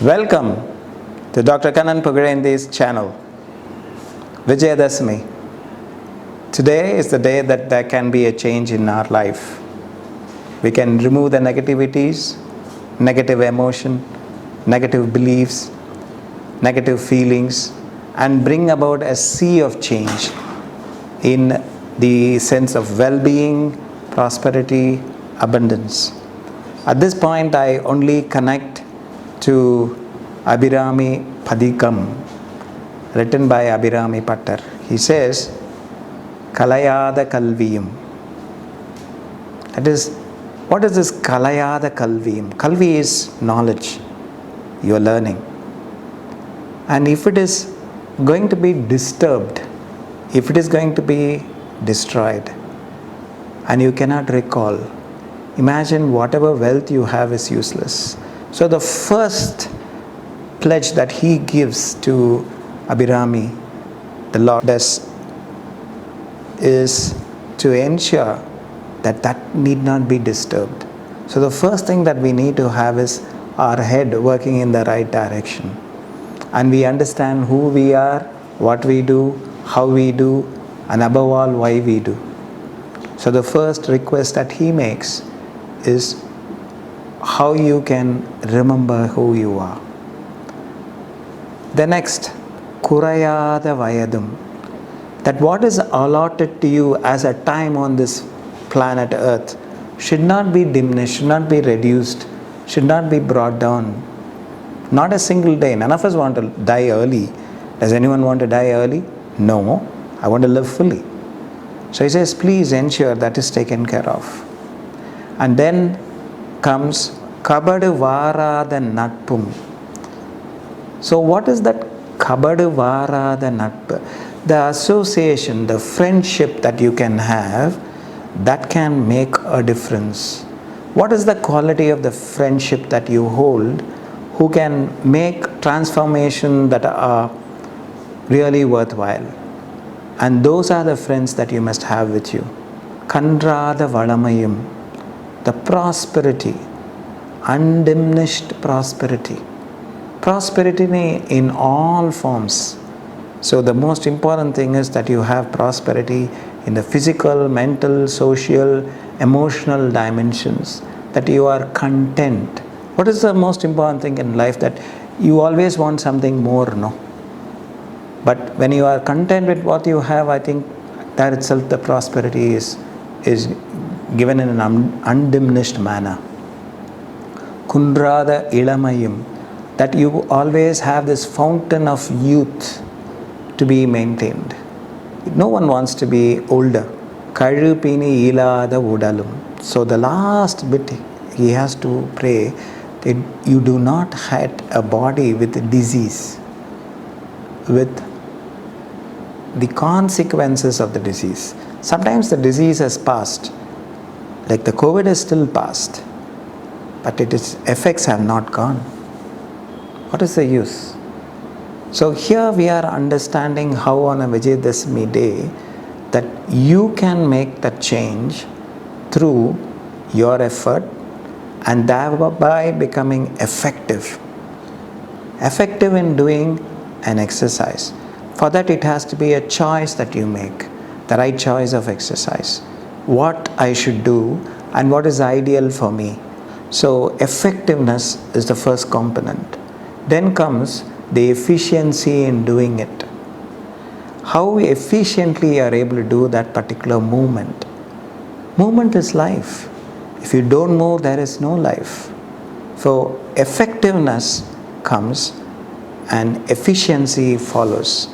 Welcome to Dr. Kannan Pugarendi's channel, Vijaya Dasami. Today is the day that there can be a change in our life. We can remove the negativities, negative emotion, negative beliefs, negative feelings, and bring about a sea of change in the sense of well-being, prosperity, abundance. At this point, I only connect to Abhirami Padikam, written by Abhirami Pattar. He says, Kalayada Kalviyum. That is, what is this Kalayada Kalviyum? Kalvi is knowledge, you are learning. And if it is going to be disturbed, if it is going to be destroyed, and you cannot recall, imagine whatever wealth you have is useless. So the first pledge that he gives to Abhirami, the Lord, is to ensure that that need not be disturbed. So the first thing that we need to have is our head working in the right direction. And we understand who we are, what we do, how we do, and above all, why we do. So the first request that he makes is how you can remember who you are. The next, Kurayada Vayadum, that what is allotted to you as a time on this planet Earth should not be diminished, should not be reduced, should not be brought down. Not a single day. None of us want to die early. Does anyone want to die early? No. I want to live fully. So he says, please ensure that is taken care of. And then comes Kabadu Varada Natpum. So what is that Kabadu Varada Natpum? The association, the friendship that you can have, that can make a difference. What is the quality of the friendship that you hold who can make transformation that are really worthwhile? And those are the friends that you must have with you. Kandrada Valamayam, the prosperity, undiminished prosperity. Prosperity in all forms. So the most important thing is that you have prosperity in the physical, mental, social, emotional dimensions, that you are content. What is the most important thing in life? That you always want something more, no? But when you are content with what you have, I think that itself the prosperity is given in an undiminished manner. Kundrada Ilamayam, that you always have this fountain of youth to be maintained. No one wants to be older. Kazhupini ilada udalum. So the last bit he has to pray that you do not have a body with disease, with the consequences of the disease. Sometimes the disease has passed, like the COVID is still past, but its effects have not gone. What is the use? So here we are understanding how on a Vijaya Dasami day that you can make that change through your effort and thereby becoming effective. Effective in doing an exercise. For that it has to be a choice that you make, the right choice of exercise. What I should do and what is ideal for me. So effectiveness is the first component. Then comes the efficiency in doing it. How efficiently you are able to do that particular movement. Movement is life. If you don't move, there is no life. So effectiveness comes and efficiency follows.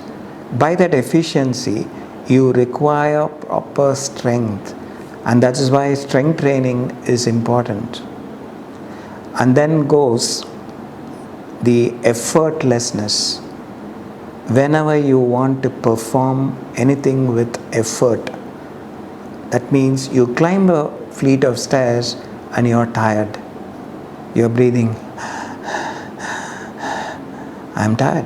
By that efficiency, you require proper strength, and that is why strength training is important. And then goes the effortlessness. Whenever you want to perform anything with effort, that means you climb a flight of stairs and you are tired. You are breathing. I am tired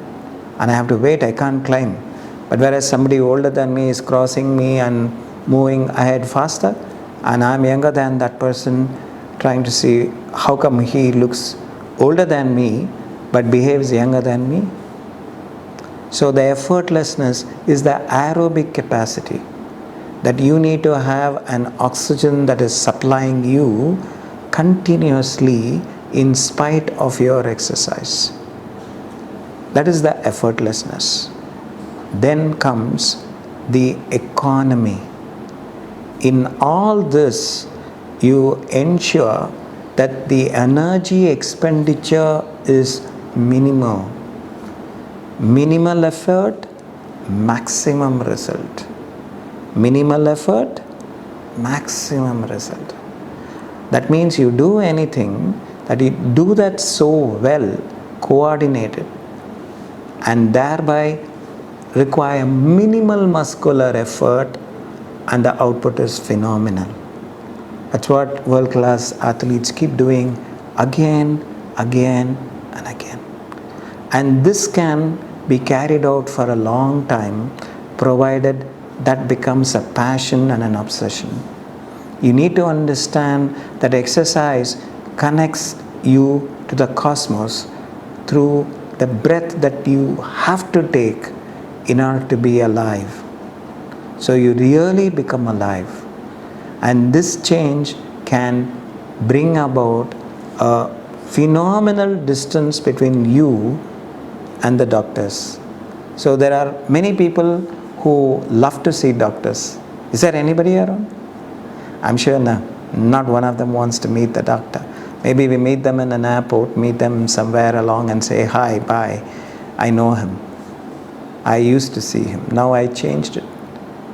and I have to wait, I can't climb. But whereas somebody older than me is crossing me and moving ahead faster, and I am younger than that person, trying to see how come he looks older than me but behaves younger than me. So the effortlessness is the aerobic capacity that you need to have an oxygen that is supplying you continuously in spite of your exercise. That is the effortlessness. Then comes the economy. In all this, you ensure that the energy expenditure is minimal. Minimal effort, maximum result. Minimal effort, maximum result. That means you do anything, that you do that so well, coordinated, and thereby require minimal muscular effort, and the output is phenomenal. That's what world-class athletes keep doing again, again, and again. And this can be carried out for a long time, provided that becomes a passion and an obsession. You need to understand that exercise connects you to the cosmos through the breath that you have to take in order to be alive. So you really become alive. And this change can bring about a phenomenal distance between you and the doctors. So there are many people who love to see doctors. Is there anybody around? I'm sure not one of them wants to meet the doctor. Maybe we meet them in an airport, meet them somewhere along and say, hi, bye, I know him. I used to see him. Now I changed it.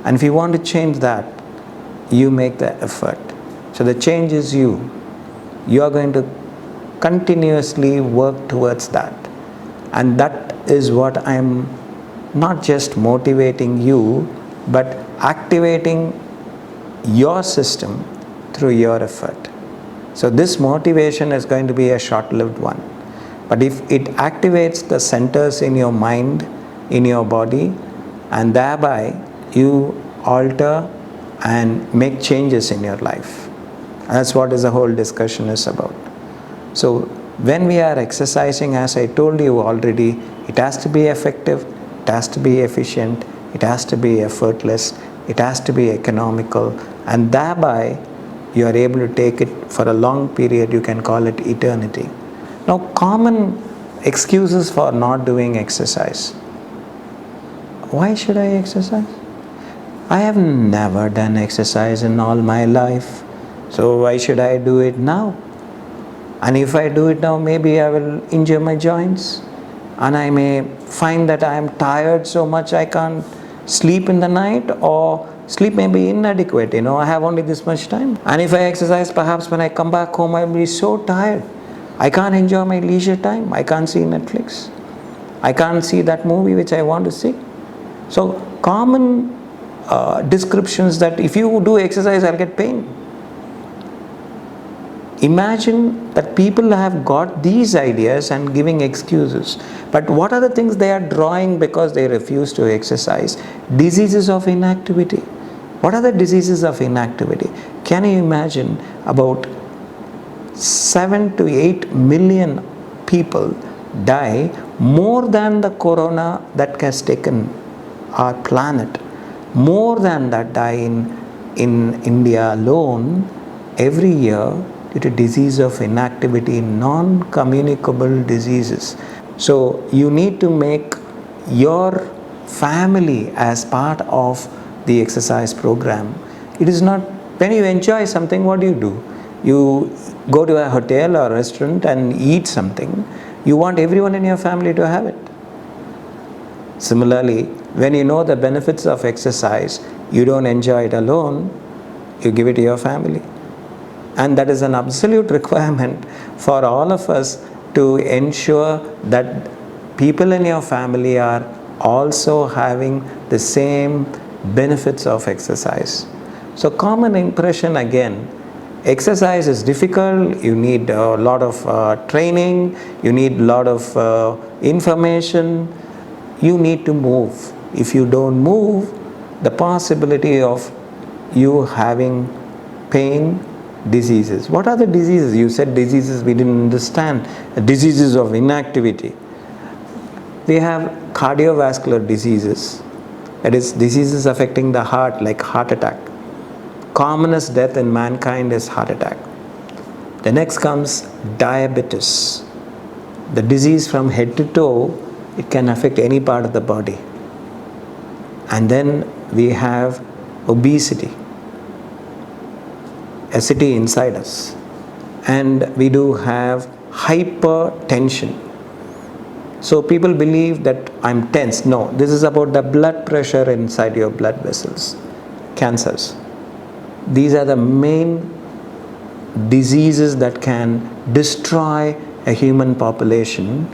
And if you want to change that, you make the effort. So the change is you. You are going to continuously work towards that. And that is what I'm not just motivating you, but activating your system through your effort. So this motivation is going to be a short-lived one. But if it activates the centers in your mind, in your body, and thereby you alter and make changes in your life. And that's what the whole discussion is about. So when we are exercising, as I told you already, it has to be effective, it has to be efficient, it has to be effortless, it has to be economical, and thereby you are able to take it for a long period. You can call it eternity. Now, common excuses for not doing exercise. Why should I exercise? I have never done exercise in all my life, so why should I do it now? And if I do it now, maybe I will injure my joints, and I may find that I am tired so much I can't sleep in the night, or sleep may be inadequate. I have only this much time. And if I exercise, perhaps when I come back home, I will be so tired. I can't enjoy my leisure time. I can't see Netflix. I can't see that movie which I want to see. So common descriptions that if you do exercise, I'll get pain. Imagine that people have got these ideas and giving excuses. But what are the things they are drawing because they refuse to exercise? Diseases of inactivity. What are the diseases of inactivity? Can you imagine about 7 to 8 million people die, more than the corona that has taken our planet? More than that die in India alone every year due to disease of inactivity, non-communicable diseases. So you need to make your family as part of the exercise program. It is not, when you enjoy something, what do? You go to a hotel or restaurant and eat something. You want everyone in your family to have it. Similarly, when you know the benefits of exercise, you don't enjoy it alone, you give it to your family. And that is an absolute requirement for all of us to ensure that people in your family are also having the same benefits of exercise. So common impression again, exercise is difficult, you need a lot of training, you need a lot of information, you need to move. If you don't move, the possibility of you having pain diseases. What are the diseases? You said diseases, we didn't understand. Diseases of inactivity. We have cardiovascular diseases, that is diseases affecting the heart, like heart attack. Commonest death in mankind is heart attack. The next comes diabetes. The disease from head to toe, it can affect any part of the body. And then we have obesity, a city inside us. And we do have hypertension. So people believe that I'm tense. No, this is about the blood pressure inside your blood vessels. Cancers. These are the main diseases that can destroy a human population,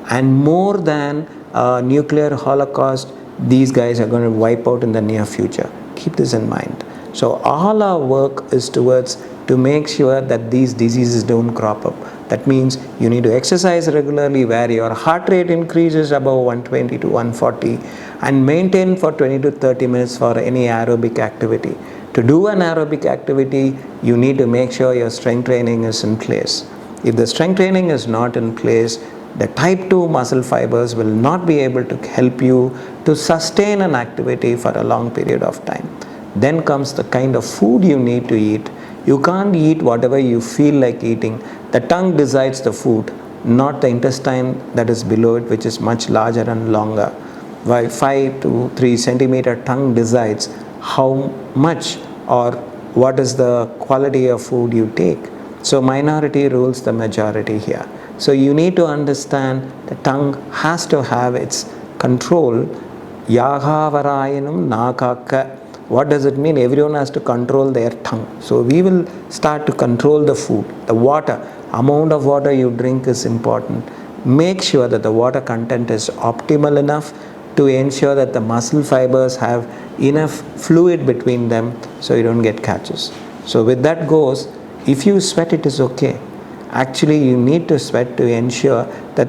and more than a nuclear holocaust, these guys are going to wipe out in the near future. Keep this in mind. So all our work is towards to make sure that these diseases don't crop up. That means you need to exercise regularly, where your heart rate increases above 120 to 140, and maintain for 20 to 30 minutes for any aerobic activity. To do an aerobic activity, you need to make sure your strength training is in place. If the strength training is not in place, the type 2 muscle fibers will not be able to help you to sustain an activity for a long period of time. Then comes the kind of food you need to eat. You can't eat whatever you feel like eating. The tongue decides the food, not the intestine that is below it, which is much larger and longer. While 5 to 3 centimeter tongue decides how much or what is the quality of food you take. So minority rules the majority here. So you need to understand the tongue has to have its control. Yagavarayanam nakaka. What does it mean? Everyone has to control their tongue. So we will start to control the food. The water, amount of water you drink is important. Make sure that the water content is optimal enough to ensure that the muscle fibers have enough fluid between them so you don't get catches. So with that goes, if you sweat, it is okay. Actually, you need to sweat to ensure that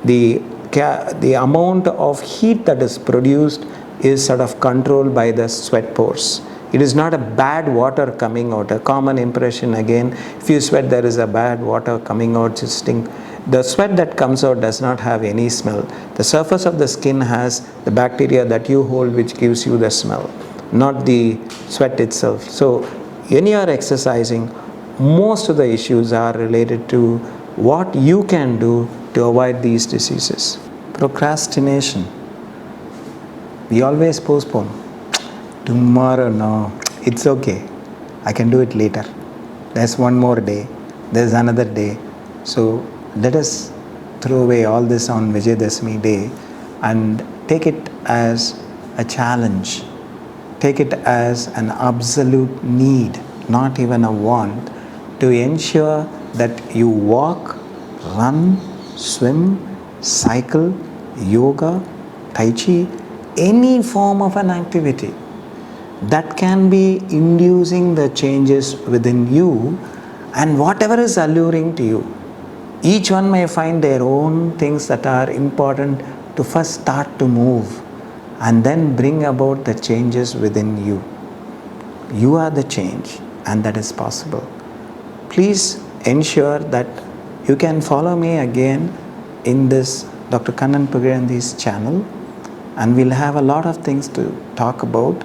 the amount of heat that is produced is sort of controlled by the sweat pores. It is not a bad water coming out. A common impression again, if you sweat, there is a bad water coming out, just stink. The sweat that comes out does not have any smell. The surface of the skin has the bacteria that you hold, which gives you the smell, not the sweat itself. So when you are exercising, most of the issues are related to what you can do to avoid these diseases. Procrastination. We always postpone. Tomorrow, no, it's okay. I can do it later. There's one more day. There's another day. So let us throw away all this on Vijaya Dasami day and take it as a challenge. Take it as an absolute need, not even a want, to ensure that you walk, run, swim, cycle, yoga, tai chi, any form of an activity that can be inducing the changes within you, and whatever is alluring to you. Each one may find their own things that are important to first start to move and then bring about the changes within you. You are the change, and that is possible. Please ensure that you can follow me again in this Dr. Kannan Pugirandi's channel, and we'll have a lot of things to talk about,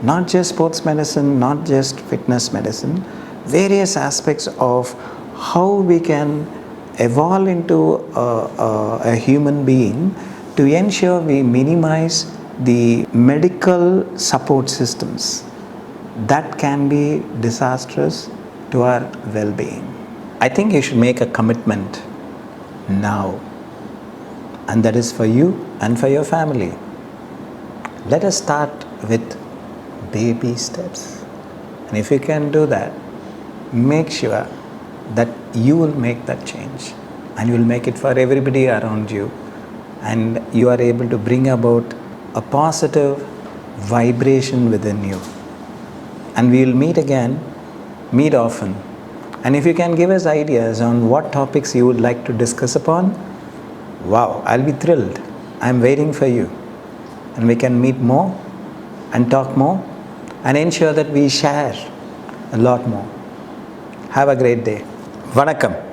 not just sports medicine, not just fitness medicine, various aspects of how we can evolve into a human being to ensure we minimize the medical support systems that can be disastrous to our well-being. I think you should make a commitment now, and that is for you and for your family. Let us start with baby steps, and if you can do that, make sure that you will make that change, and you will make it for everybody around you, and you are able to bring about a positive vibration within you. And we will meet again, meet often. And if you can give us ideas on what topics you would like to discuss upon, wow, I'll be thrilled. I'm waiting for you. And we can meet more and talk more and ensure that we share a lot more. Have a great day. Vanakkam.